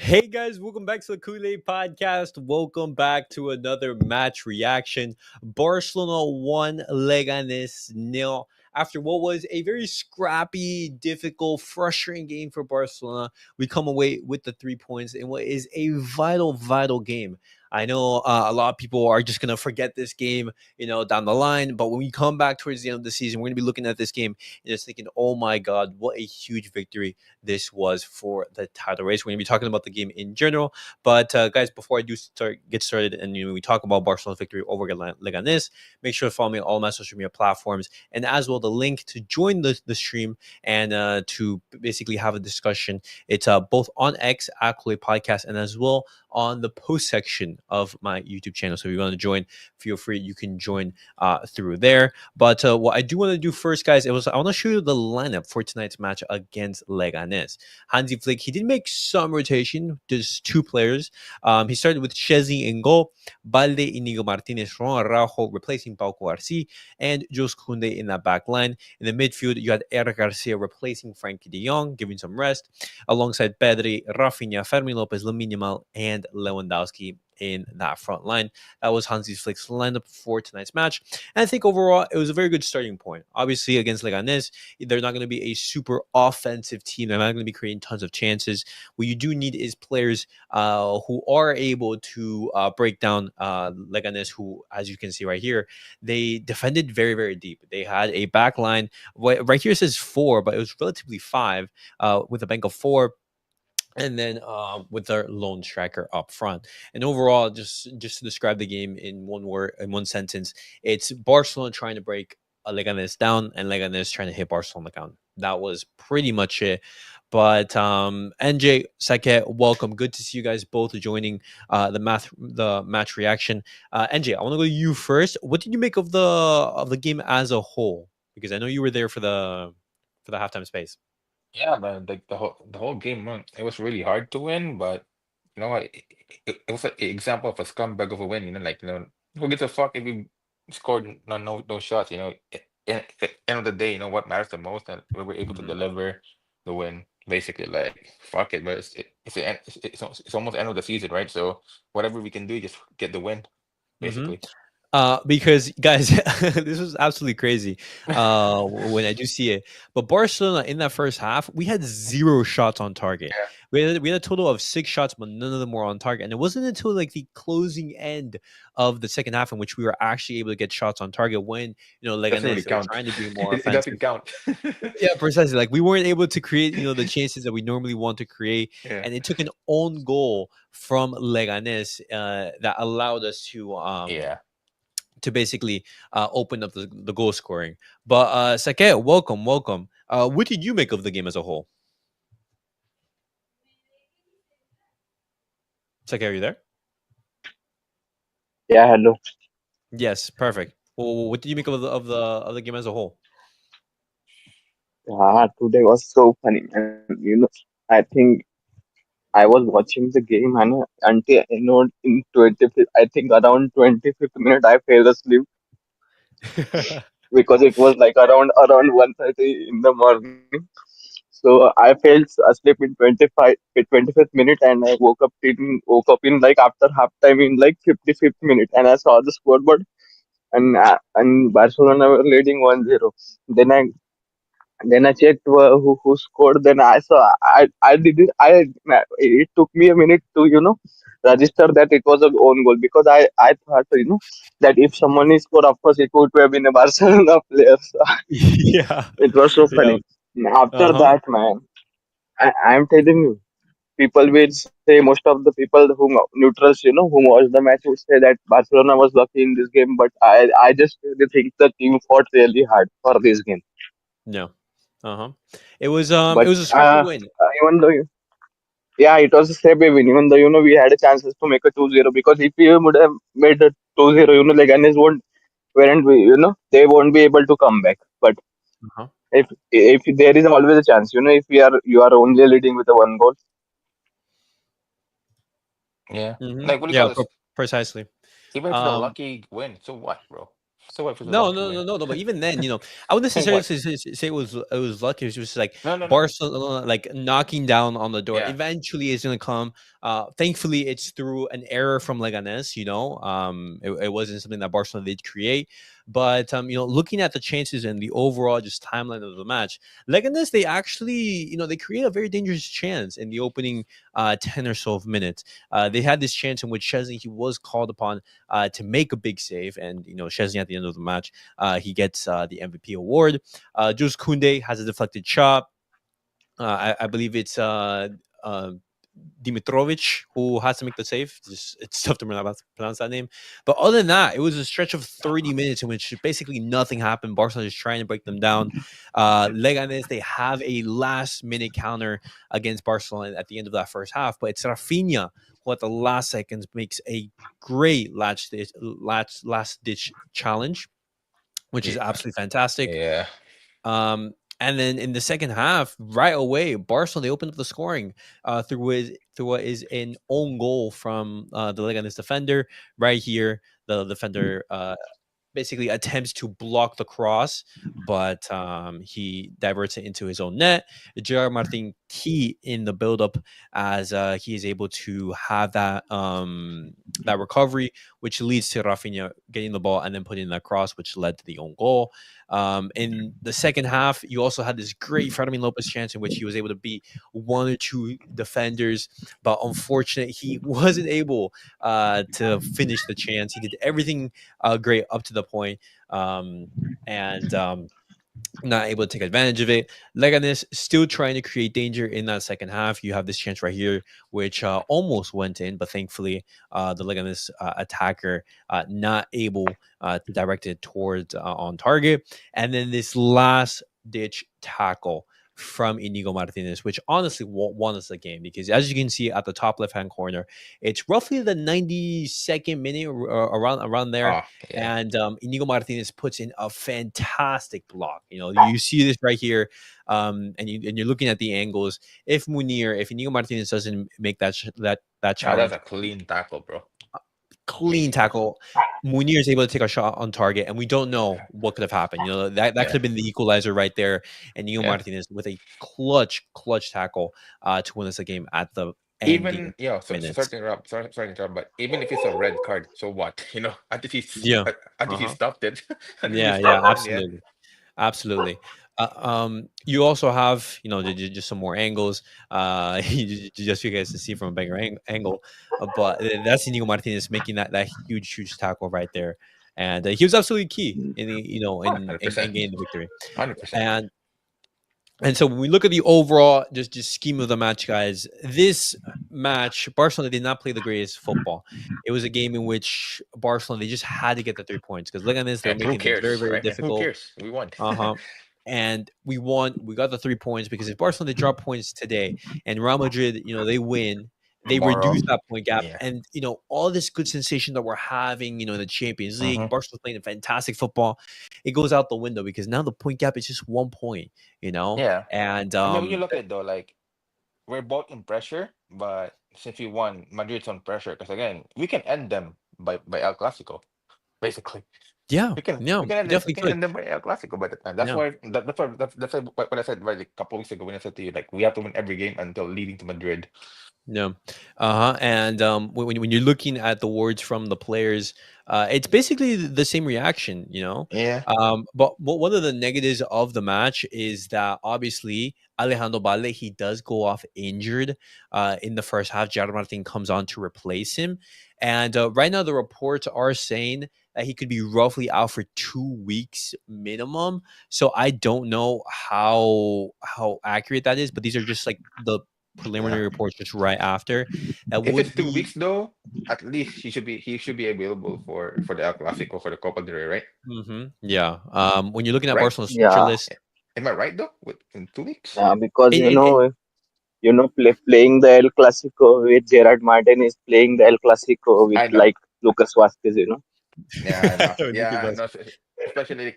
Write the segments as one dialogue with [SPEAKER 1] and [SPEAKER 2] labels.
[SPEAKER 1] Hey guys, welcome back to the Kool-Aid Podcast. Welcome back to another match reaction. Barcelona won, Leganés nil. After what was a very scrappy, difficult, frustrating game for Barcelona, we come away with the 3 points in what is a vital game. I know a lot of people are just gonna forget this game, down the line. But when we come back towards the end of the season, we're gonna be looking at this game and just thinking, "Oh my God, what a huge victory this was for the title race." We're going to be talking about the game in general. But guys, before I do get started and we talk about Barcelona's victory over Leganés, make sure to follow me on all my social media platforms and as well the link to join the stream and to basically have a discussion. It's both on X at Kool-Aid Podcast and as well on the post section of my YouTube channel. So if you want to join, feel free. You can join through there. But what I do want to do first, guys, I want to show you the lineup for tonight's match against Leganés. Hansi Flick, he did make some rotation, just two players. He started with Chesney in goal, Balde, Inigo Martinez, Ron Araujo replacing Pau Cubarsí, and Jos Koundé in that back line. In the midfield, you had Eric Garcia replacing Frankie de Jong, giving some rest, alongside Pedri, Rafinha, Fermin Lopez, Lamine Yamal, and Lewandowski in that front line. That was Hansi Flick's lineup for tonight's match. And I think overall, it was a very good starting point. Obviously, against Leganés, they're not going to be a super offensive team. They're not going to be creating tons of chances. What you do need is players who are able to break down Leganés, who, as you can see right here, they defended very deep. They had a back line. Right here it says 4, but it was relatively 5 with a bank of 4 and then with their lone striker up front. And overall, just to describe the game in one word, in one sentence, it's Barcelona trying to break Leganés down and Leganés trying to hit Barcelona down. That was pretty much it. But NJ, Sake, welcome. Good to see you guys both joining the match reaction. NJ, I want to go to you first. What did you make of the game as a whole? Because I know you were there for the halftime space.
[SPEAKER 2] Yeah, man, the whole game, man, it was really hard to win, but you know what? It was an example of a scumbag of a win. Who gives a fuck if we scored no shots? At the end of the day, what matters the most, and we were able to
[SPEAKER 1] Mhm.
[SPEAKER 2] deliver the win. Basically, like fuck it, but it's almost the end of the season, right? So whatever we can do, just get the win,
[SPEAKER 1] Mm-hmm.
[SPEAKER 2] basically.
[SPEAKER 1] Because guys, this was absolutely crazy when I do see it. But Barcelona in that first half, we had zero shots on target.
[SPEAKER 2] Yeah,
[SPEAKER 1] We had a total of 6 shots, but none of them were on target. And it wasn't until like the closing end of the second half in which we were actually able to get shots on target when
[SPEAKER 2] doesn't really
[SPEAKER 1] Leganes, they were
[SPEAKER 2] count.
[SPEAKER 1] trying to be more
[SPEAKER 2] It
[SPEAKER 1] offensive.
[SPEAKER 2] doesn't count.
[SPEAKER 1] Yeah, precisely. Like we weren't able to create, the chances that we normally want to create,
[SPEAKER 2] Yeah,
[SPEAKER 1] and it took an own goal from Leganes that allowed us
[SPEAKER 2] yeah.
[SPEAKER 1] to basically open up the goal scoring. But Sake, welcome. What did you make of the game as a whole? Sake, are you there?
[SPEAKER 3] Yeah, hello.
[SPEAKER 1] Yes, perfect. Well, what did you make of the game as a whole?
[SPEAKER 3] Today was so funny. And I think I was watching the game and until in 25th, I think around 25th minute, I fell asleep because it was like around 1:30 in the morning. So I fell asleep in 25th minute, and I woke up in like after half time in like 55th minute, and I saw the scoreboard, and Barcelona were leading 1-0. Then I checked who scored. Then I saw I did it. It took me a minute to register that it was a own goal, because I thought that if someone is scored, of course it would have been a Barcelona player. So
[SPEAKER 1] Yeah,
[SPEAKER 3] it was so
[SPEAKER 1] yeah.
[SPEAKER 3] funny. After
[SPEAKER 1] Uh-huh.
[SPEAKER 3] that, man, I'm telling you, people will say, most of the people who neutrals, who watch the match, would say that Barcelona was lucky in this game. But I just really think the team fought really hard for this game.
[SPEAKER 1] No. Uh-huh. It
[SPEAKER 3] But
[SPEAKER 1] was a scrappy win.
[SPEAKER 3] even though yeah, it was a safe win, even though we had a chances to make a 2-0, because if we would have made a 2-0, like Ganesh weren't we, they won't be able to come back. But
[SPEAKER 1] Uh-huh.
[SPEAKER 3] if there is always a chance, if you are only leading with a one goal.
[SPEAKER 2] Yeah.
[SPEAKER 1] Mm-hmm.
[SPEAKER 2] Like, what do you
[SPEAKER 1] Yeah,
[SPEAKER 2] call this?
[SPEAKER 1] precisely.
[SPEAKER 2] Even if it's a
[SPEAKER 1] Um,
[SPEAKER 2] lucky win, so what, bro? So what if it's a
[SPEAKER 1] No,
[SPEAKER 2] lucky
[SPEAKER 1] no,
[SPEAKER 2] win?
[SPEAKER 1] no, no, no. But even then, I wouldn't necessarily
[SPEAKER 2] What?
[SPEAKER 1] say it was lucky. It was just like
[SPEAKER 2] No, no, no.
[SPEAKER 1] Barcelona, like knocking down on the door.
[SPEAKER 2] Yeah.
[SPEAKER 1] Eventually, it's gonna come. Thankfully, it's through an error from Leganés. It wasn't something that Barcelona did create. But looking at the chances and the overall just timeline of the match, Leganés they actually they create a very dangerous chance in the opening 10 or so of minutes. They had this chance in which Chesney he was called upon to make a big save, and Chesney at the end of the match he gets the MVP award. Jules Koundé has a deflected shot. I believe it's uh, Dimitrovic who has to make the save. It's tough to pronounce that name. But other than that, it was a stretch of 30 minutes in which basically nothing happened. Barcelona is trying to break them down. Leganes, they have a last minute counter against Barcelona at the end of that first half, but it's Rafinha who at the last seconds makes a great last ditch challenge, which is
[SPEAKER 2] Yeah.
[SPEAKER 1] absolutely fantastic.
[SPEAKER 2] Yeah.
[SPEAKER 1] And then in the second half, right away, Barcelona they opened up the scoring through what is an own goal from the Leganes defender right here. The defender basically attempts to block the cross, but he diverts it into his own net. Gerard Martin key in the build-up as he is able to have that recovery, which leads to Rafinha getting the ball and then putting in that cross, which led to the own goal. In the second half, you also had this great Fermin Lopez chance in which he was able to beat one or two defenders, but unfortunately, he wasn't able to finish the chance. He did everything great up to the point, and not able to take advantage of it. Leganes still trying to create danger in that second half. You have this chance right here, which almost went in, but thankfully the Leganes attacker not able to direct it towards on target. And then this last ditch tackle from Inigo Martinez, which honestly won us the game because as you can see at the top left hand corner, it's roughly the 92nd minute around there,
[SPEAKER 2] Oh, yeah.
[SPEAKER 1] and Inigo Martinez puts in a fantastic block. You see this right here, and you're looking at the angles. If Inigo Martinez doesn't make that
[SPEAKER 2] Ah, that's
[SPEAKER 1] challenge,
[SPEAKER 2] a clean tackle, bro.
[SPEAKER 1] clean tackle, Munir is able to take a shot on target, and we don't know what could have happened. That could
[SPEAKER 2] Yeah.
[SPEAKER 1] have been the equalizer right there, and Inigo
[SPEAKER 2] Yeah.
[SPEAKER 1] Martinez with a clutch tackle to win us the game at the ending
[SPEAKER 2] Even yeah, sorry
[SPEAKER 1] minutes.
[SPEAKER 2] to interrupt, sorry to interrupt, but even if it's a red card, so what? At least
[SPEAKER 1] Yeah.
[SPEAKER 2] at least he
[SPEAKER 1] Uh-huh.
[SPEAKER 2] stopped it. At least he
[SPEAKER 1] Yeah. Yeah.
[SPEAKER 2] stopped it. Yeah.
[SPEAKER 1] Absolutely. Absolutely. You also have, just some more angles. Just for you guys to see from a bigger angle. But that's Inigo Martinez making that huge tackle right there, and he was absolutely key in in
[SPEAKER 2] 100%.
[SPEAKER 1] getting the victory.
[SPEAKER 2] 100%.
[SPEAKER 1] And so when we look at the overall just scheme of the match, guys, this match, Barcelona did not play the greatest football. It was a game in which Barcelona they just had to get the 3 points because Leganes they were
[SPEAKER 2] And who
[SPEAKER 1] making things very
[SPEAKER 2] cares,
[SPEAKER 1] very
[SPEAKER 2] right? And who
[SPEAKER 1] difficult.
[SPEAKER 2] cares? We won.
[SPEAKER 1] Uh-huh. And we won. We got the 3 points because if Barcelona they drop points today and Real Madrid, they win, they
[SPEAKER 2] Tomorrow.
[SPEAKER 1] reduce that point gap.
[SPEAKER 2] Yeah.
[SPEAKER 1] And all this good sensation that we're having, in the Champions League,
[SPEAKER 2] Mm-hmm.
[SPEAKER 1] Barcelona's playing a fantastic football. It goes out the window because now the point gap is just 1 point.
[SPEAKER 2] Yeah.
[SPEAKER 1] And
[SPEAKER 2] I mean, when you look at it though, like we're both in pressure, but since we won, Madrid's on pressure because again, we can end them by El Clasico, basically.
[SPEAKER 1] yeah,
[SPEAKER 2] We can
[SPEAKER 1] no,
[SPEAKER 2] we can end
[SPEAKER 1] we
[SPEAKER 2] it, we
[SPEAKER 1] definitely
[SPEAKER 2] can
[SPEAKER 1] could.
[SPEAKER 2] end them by El Clasico by the time. That's
[SPEAKER 1] No.
[SPEAKER 2] why that's why what I said right like, a couple weeks ago when I said to you like we have to win every game until leading to Madrid.
[SPEAKER 1] No. Uh-huh. And when you're looking at the words from the players, it's basically the same reaction.
[SPEAKER 2] Yeah.
[SPEAKER 1] But one of the negatives of the match is that obviously Alejandro Balde, he does go off injured in the first half. Gerard Martin comes on to replace him. And right now the reports are saying that he could be roughly out for 2 weeks minimum. So I don't know how accurate that is, but these are just like the preliminary
[SPEAKER 2] Yeah.
[SPEAKER 1] reports just right after that
[SPEAKER 2] If
[SPEAKER 1] would
[SPEAKER 2] it's two
[SPEAKER 1] be.
[SPEAKER 2] weeks though, at least he should be available for the El Clasico for the Copa del Rey, right?
[SPEAKER 1] Yeah. When you're looking at
[SPEAKER 2] Right?
[SPEAKER 1] Barcelona's fixture
[SPEAKER 3] Yeah,
[SPEAKER 1] list,
[SPEAKER 2] Am I right though? In 2 weeks?
[SPEAKER 3] yeah, because
[SPEAKER 1] it
[SPEAKER 3] playing the El Clasico with Gerard Martin is playing the El Clasico with
[SPEAKER 2] I know.
[SPEAKER 3] like Lucas Vazquez.
[SPEAKER 2] Yeah, I know.
[SPEAKER 1] Lucas
[SPEAKER 2] Yeah,
[SPEAKER 1] Vazquez.
[SPEAKER 2] no. especially like,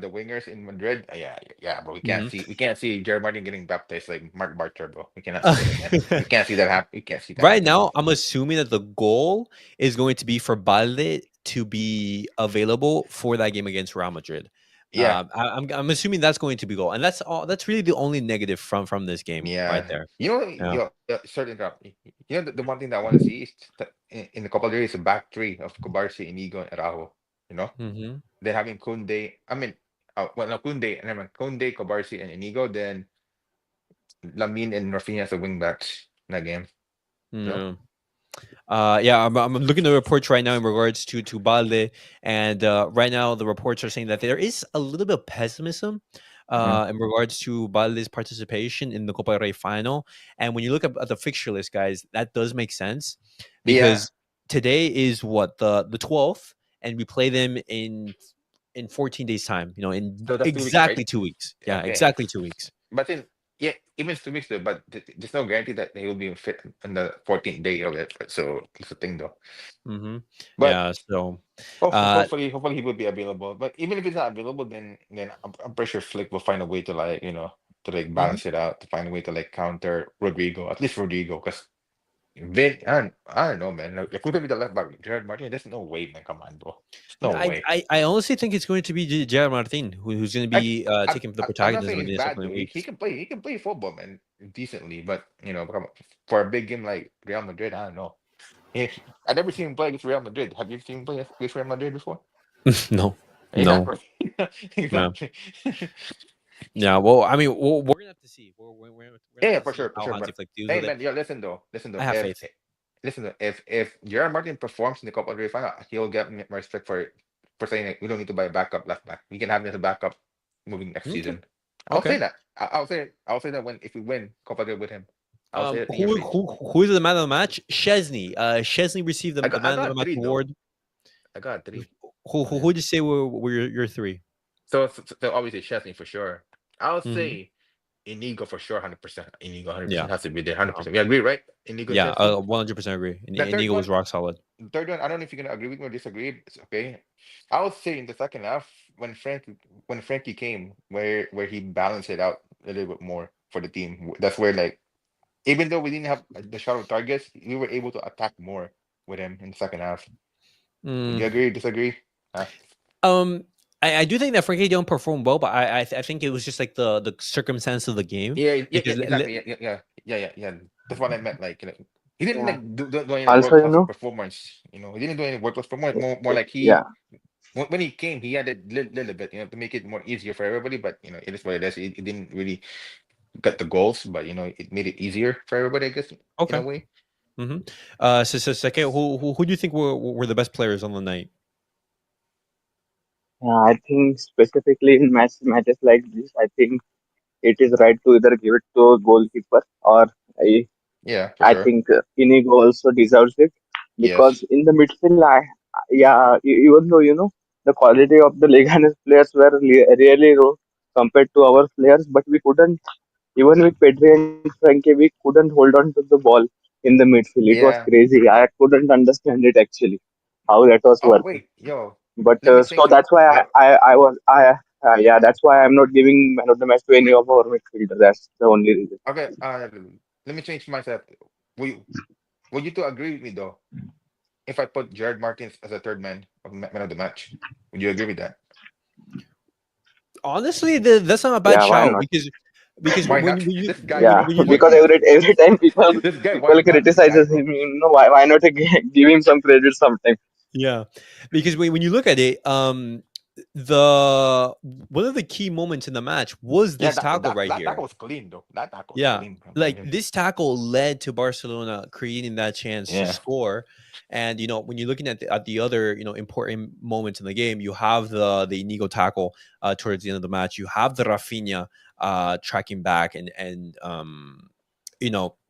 [SPEAKER 2] the wingers in Madrid. Yeah, bro.
[SPEAKER 1] Mhm.
[SPEAKER 2] We can't see Jared Martin getting baptized like Mark Bartra, bro. We cannot see that again. We can't see that happen. We can't see that
[SPEAKER 1] Right
[SPEAKER 2] happening.
[SPEAKER 1] now, I'm assuming that the goal is going to be for Balde to be available for that game against Real Madrid.
[SPEAKER 2] Yeah,
[SPEAKER 1] I'm assuming that's going to be goal, and that's all. That's really the only negative from this game right
[SPEAKER 2] yeah.
[SPEAKER 1] there. Yeah.
[SPEAKER 2] Certain drop. The one thing that I want to see is in the couple of days, a back three of Kubarsi, Inigo, and Araujo. You know,
[SPEAKER 1] Hmm.
[SPEAKER 2] then having Kunde. I mean, well, no, Kunde, and then Kunde, Kubarsi, and Inigo. Then Lamin and Rafinha as the wing backs in that game. No.
[SPEAKER 1] Yeah. Yeah, I'm looking at the reports right now in regards to Balde, and right now the reports are saying that there is a little bit of pessimism
[SPEAKER 2] Mhm.
[SPEAKER 1] in regards to Balde's participation in the Copa del Rey final. And when you look at the fixture list, guys, that does make sense
[SPEAKER 2] Yeah.
[SPEAKER 1] because today is what the 12th, and we play them in 14 days time. You know, in
[SPEAKER 2] So that's 2 weeks, right?
[SPEAKER 1] exactly 2 weeks. Yeah,
[SPEAKER 2] Okay.
[SPEAKER 1] exactly 2 weeks.
[SPEAKER 2] But then, yeah, even 2 weeks though, but there's no guarantee that they will be fit on the 14th day of it. So that's the thing though.
[SPEAKER 1] Hmm.
[SPEAKER 2] But
[SPEAKER 1] Yeah. So. Uh,
[SPEAKER 2] hopefully he will be available. But even if he's not available, then I'm pretty sure Flick will find a way to like to like
[SPEAKER 1] mhm.
[SPEAKER 2] balance it out, to find a way to like counter Rodrigo, at least Rodrigo, because Vin, I don't know, man. Like, if we're gonna be the left back, Jared Martin, there's no way, man. Come on, bro. There's no way.
[SPEAKER 1] I honestly think it's going to be Gerard Martin who's going to
[SPEAKER 2] I,
[SPEAKER 1] be taking the
[SPEAKER 2] I'm not saying
[SPEAKER 1] protagonism in
[SPEAKER 2] he's
[SPEAKER 1] the
[SPEAKER 2] bad
[SPEAKER 1] upcoming
[SPEAKER 2] though. He
[SPEAKER 1] weeks.
[SPEAKER 2] can play. He can play football, man, decently. But for a big game like Real Madrid, I don't know. I've never seen him play against Real Madrid. Have you seen him play against Real Madrid before?
[SPEAKER 1] No, no,
[SPEAKER 2] Exactly.
[SPEAKER 1] yeah,
[SPEAKER 2] Exactly.
[SPEAKER 1] yeah. Well, I mean, we're gonna have to see. We're gonna
[SPEAKER 2] Yeah,
[SPEAKER 1] have
[SPEAKER 2] yeah,
[SPEAKER 1] to see
[SPEAKER 2] for
[SPEAKER 1] how
[SPEAKER 2] sure.
[SPEAKER 1] Hansi
[SPEAKER 2] But
[SPEAKER 1] Flick deals
[SPEAKER 2] hey,
[SPEAKER 1] with it.
[SPEAKER 2] man, yeah, listen
[SPEAKER 1] I
[SPEAKER 2] though.
[SPEAKER 1] have
[SPEAKER 2] If
[SPEAKER 1] faith.
[SPEAKER 2] listen though, if Gerard Martin performs in the Copa del Rey final, he'll get my respect for saying like, we don't need to buy a backup left back. We can have him as a backup moving next
[SPEAKER 1] Okay,
[SPEAKER 2] season. I'll
[SPEAKER 1] okay.
[SPEAKER 2] say that. I'll say that when if we win Copa del Rey with him, I'll say it in your face.
[SPEAKER 1] Who is the man of the match? Chesney. Chesney received the
[SPEAKER 2] I
[SPEAKER 1] man of the
[SPEAKER 2] got
[SPEAKER 1] match
[SPEAKER 2] three though.
[SPEAKER 1] award.
[SPEAKER 2] I got three
[SPEAKER 1] Who
[SPEAKER 2] on him.
[SPEAKER 1] would you say were your three?
[SPEAKER 2] So obviously Chesney for sure. I'll
[SPEAKER 1] Hmm.
[SPEAKER 2] say Inigo for sure, 100%. Inigo,
[SPEAKER 1] Yeah,
[SPEAKER 2] 100% has to be there, hundred
[SPEAKER 1] um,
[SPEAKER 2] percent. We agree, right? Inigo and
[SPEAKER 1] yeah.
[SPEAKER 2] Chesney.
[SPEAKER 1] 100% agree.
[SPEAKER 2] The
[SPEAKER 1] And
[SPEAKER 2] third
[SPEAKER 1] Eagle was
[SPEAKER 2] one,
[SPEAKER 1] rock solid.
[SPEAKER 2] I don't know if you're gonna agree with me or disagree. It's okay. I would say in the second half when Frankie came, where he balanced it out a little bit more for the team. That's where like even though we didn't have the shot of targets, we were able to attack more with him in the second half. Would
[SPEAKER 1] Mm.
[SPEAKER 2] you agree? Disagree?
[SPEAKER 1] Um, I do think that Frankie don't perform well, but I think it was just like the circumstance of the game
[SPEAKER 2] Yeah,
[SPEAKER 1] because
[SPEAKER 2] exactly. Yeah. That's what I meant. Like, he didn't
[SPEAKER 3] Yeah.
[SPEAKER 2] like do any
[SPEAKER 3] Also,
[SPEAKER 2] world class performance. He didn't do any world class performance. More like
[SPEAKER 3] yeah.
[SPEAKER 2] when he came, he added little bit, to make it more easier for everybody. But it is what it is. It didn't really get the goals, but it made it easier for everybody, I guess, in a
[SPEAKER 1] okay.
[SPEAKER 2] way.
[SPEAKER 1] Mm-hmm. So second, who do you think were the best players on the night?
[SPEAKER 3] I think specifically in matches like this, I think it is right to either give it to a goalkeeper or I,
[SPEAKER 2] Yeah, for
[SPEAKER 3] I
[SPEAKER 2] sure.
[SPEAKER 3] think Inigo also deserves it
[SPEAKER 2] Yes.
[SPEAKER 3] because in the midfield, even though the quality of the Leganés players were really low compared to our players, but we couldn't even with Pedri and Frankie, we couldn't hold on to the ball in the midfield. It was
[SPEAKER 2] Yeah.
[SPEAKER 3] crazy. I couldn't understand it actually how that was
[SPEAKER 2] Oh
[SPEAKER 3] working.
[SPEAKER 2] wait, yo,
[SPEAKER 3] But
[SPEAKER 2] let me
[SPEAKER 3] so
[SPEAKER 2] change.
[SPEAKER 3] that's why
[SPEAKER 2] Yo,
[SPEAKER 3] I was I yeah, that's why I'm not giving man of the match to any of our midfielders. That's the only reason.
[SPEAKER 2] okay. Let me change myself. Will Would you two agree with me though? If I put Jared Martins as a third man of the match, would you agree with that?
[SPEAKER 1] Honestly, that's not a bad
[SPEAKER 3] Yeah, why
[SPEAKER 1] shout
[SPEAKER 3] not?
[SPEAKER 1] because
[SPEAKER 2] Why not? This guy
[SPEAKER 3] Yeah,
[SPEAKER 1] when you
[SPEAKER 3] because
[SPEAKER 2] won.
[SPEAKER 3] every time
[SPEAKER 2] This guy
[SPEAKER 3] people
[SPEAKER 2] won not this guy,
[SPEAKER 3] criticizes
[SPEAKER 2] bro.
[SPEAKER 3] him, why not give him some credit sometime?
[SPEAKER 1] yeah, because when you look at it, the one of the key moments in the match was
[SPEAKER 2] Yeah,
[SPEAKER 1] this tackle right
[SPEAKER 2] that
[SPEAKER 1] here.
[SPEAKER 2] was clean though. That tackle was
[SPEAKER 1] Yeah,
[SPEAKER 2] clean from
[SPEAKER 1] like
[SPEAKER 2] him.
[SPEAKER 1] this tackle led to Barcelona creating that chance to
[SPEAKER 2] Yeah,
[SPEAKER 1] score. And when you're looking at the other important moments in the game, you have the Inigo tackle towards the end of the match. You have the Rafinha tracking back and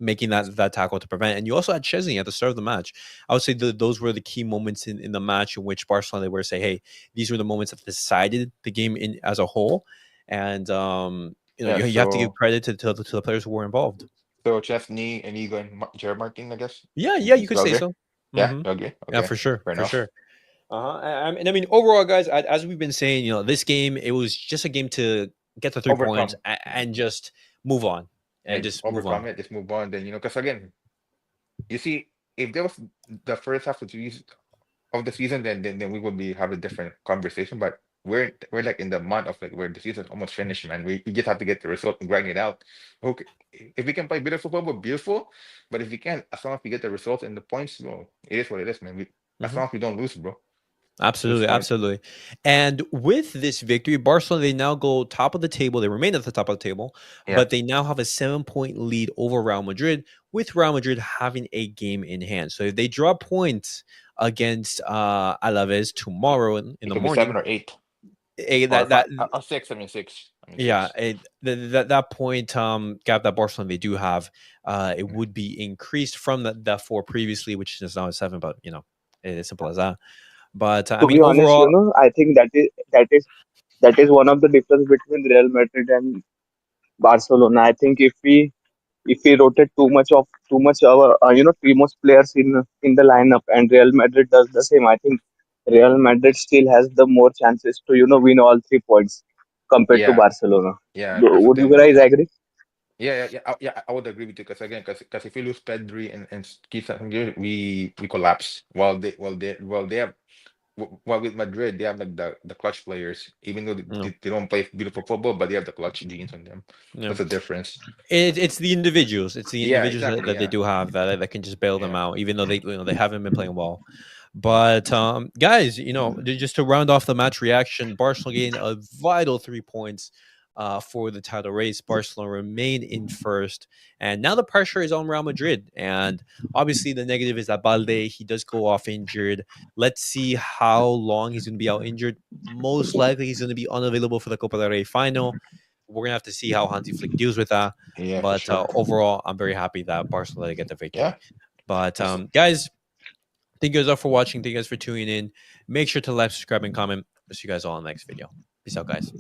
[SPEAKER 1] making that tackle to prevent. And you also had Chesney at the start of the match. I would say those were the key moments in the match in which Barcelona they were say, hey, these were the moments that decided the game in as a whole. And
[SPEAKER 2] yeah.
[SPEAKER 1] you have to give credit to the players who were involved.
[SPEAKER 2] So Chesney and Egan, Jared Martin, I guess.
[SPEAKER 1] Yeah, you could
[SPEAKER 2] You
[SPEAKER 1] say
[SPEAKER 2] agree?
[SPEAKER 1] so.
[SPEAKER 2] Yeah,
[SPEAKER 1] Hmm.
[SPEAKER 2] you agree.
[SPEAKER 1] Yeah,
[SPEAKER 2] Okay, fair
[SPEAKER 1] for
[SPEAKER 2] enough.
[SPEAKER 1] sure. And I mean, overall, guys, as we've been saying, this game, it was just a game to get the 3 points
[SPEAKER 2] Overcome.
[SPEAKER 1] and just move on
[SPEAKER 2] Yeah,
[SPEAKER 1] and
[SPEAKER 2] just
[SPEAKER 1] just move on.
[SPEAKER 2] overcome it, just move on. Then because again, you see, if there was the first half of the season, then we would be have a different conversation. But we're like in the month of like where the season's almost finished, man. We just have to get the result and grind it out. Okay, if we can play beautiful football, beautiful. But if we can't, as long as we get the results and the points, well, it is what it is, man. As
[SPEAKER 1] Mhm.
[SPEAKER 2] long as we don't lose, bro. It's
[SPEAKER 1] Absolutely,
[SPEAKER 2] fine.
[SPEAKER 1] absolutely. And with this victory, Barcelona, they now go top of the table. They remain at the top of the table,
[SPEAKER 2] Yeah,
[SPEAKER 1] but they now have a 7 point lead over Real Madrid, with Real Madrid having a game in hand. So if they draw points against Alaves tomorrow in
[SPEAKER 2] it
[SPEAKER 1] the
[SPEAKER 2] could be
[SPEAKER 1] morning,
[SPEAKER 2] 7 or 8
[SPEAKER 1] that
[SPEAKER 2] or
[SPEAKER 1] that
[SPEAKER 2] 5 or 6. I mean 6. I mean
[SPEAKER 1] yeah,
[SPEAKER 2] 6.
[SPEAKER 1] that point gap that Barcelona they do have, it
[SPEAKER 2] Yeah.
[SPEAKER 1] would be increased from that four previously, which is now a seven. But it's as simple as that. But I
[SPEAKER 3] To
[SPEAKER 1] mean,
[SPEAKER 3] be honest,
[SPEAKER 1] overall,
[SPEAKER 3] I think that is one of the difference between Real Madrid and Barcelona. I think if we rotate too much our three most players in the lineup and Real Madrid does the same, I think Real Madrid still has the more chances to win all 3 points compared to
[SPEAKER 2] Yeah,
[SPEAKER 3] Barcelona.
[SPEAKER 2] yeah, because
[SPEAKER 3] Would you
[SPEAKER 2] again,
[SPEAKER 3] guys agree?
[SPEAKER 2] I would agree with you because again, because if we lose Pedri and Keith, we collapse. While they have while with Madrid, they have like the clutch players, even though
[SPEAKER 1] no,
[SPEAKER 2] they don't play beautiful football, but they have the clutch genes on them.
[SPEAKER 1] no.
[SPEAKER 2] That's the difference.
[SPEAKER 1] It's the individuals. It's the
[SPEAKER 2] Yeah,
[SPEAKER 1] individuals
[SPEAKER 2] exactly.
[SPEAKER 1] that they
[SPEAKER 2] Yeah,
[SPEAKER 1] do have that can just bail them
[SPEAKER 2] yeah,
[SPEAKER 1] out, even though they haven't been playing well. But guys, just to round off the match reaction, Barcelona gained a vital 3 points for the title race. Barcelona remain in first, and now the pressure is on Real Madrid. And obviously, the negative is that Balde he does go off injured. Let's see how long he's going to be out injured. Most likely, he's going to be unavailable for the Copa del Rey final. We're gonna have to see how Hansi Flick deals with that.
[SPEAKER 2] yeah, for
[SPEAKER 1] But
[SPEAKER 2] sure.
[SPEAKER 1] overall, I'm very happy that Barcelona get the
[SPEAKER 2] Yeah,
[SPEAKER 1] victory. But
[SPEAKER 2] that's
[SPEAKER 1] guys, thank you guys all for watching. Thank you guys for tuning in. Make sure to like, subscribe, and comment. We'll see you guys all in the next video. Peace out, guys.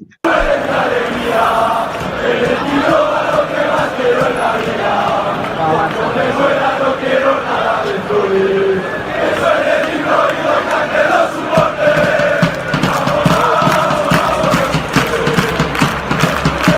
[SPEAKER 4] Avanza.